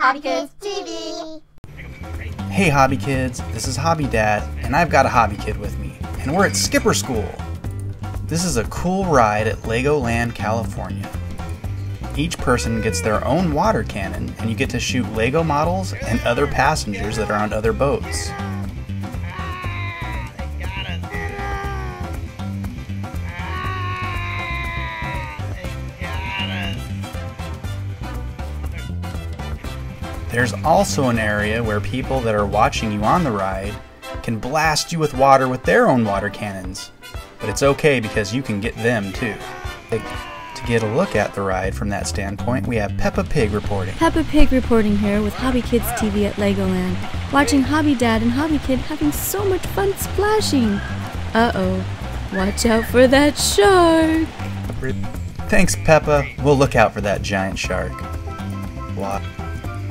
HobbyKidsTV. Hey Hobby Kids, this is Hobby Dad, and I've got a Hobby Kid with me, and we're at Skipper School. This is a cool ride at Legoland California. Each person gets their own water cannon, and you get to shoot Lego models and other passengers that are on other boats. There's also an area where people that are watching you on the ride can blast you with water with their own water cannons. But it's okay because you can get them too. To get a look at the ride from that standpoint, we have Peppa Pig reporting. Peppa Pig reporting here with HobbyKidsTV at Legoland, watching Hobby Dad and HobbyKid having so much fun splashing. Uh-oh, watch out for that shark. Thanks, Peppa. We'll look out for that giant shark.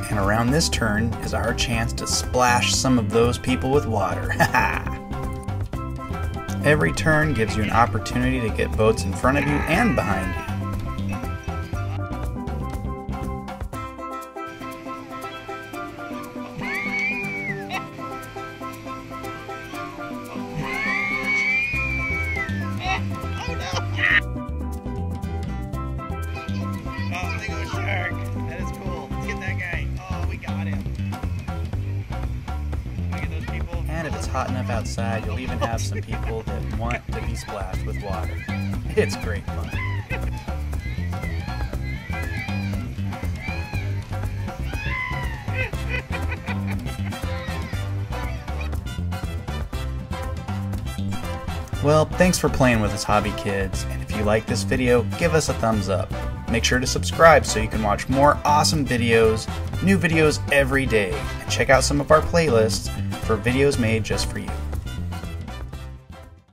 And around this turn is our chance to splash some of those people with water. Every turn gives you an opportunity to get boats in front of you and behind you. And if it's hot enough outside, you'll even have some people that want to be splashed with water. It's great fun. Well, thanks for playing with us, Hobby Kids, and if you like this video, give us a thumbs up. Make sure to subscribe so you can watch more awesome videos, new videos every day, and check out some of our playlists for videos made just for you.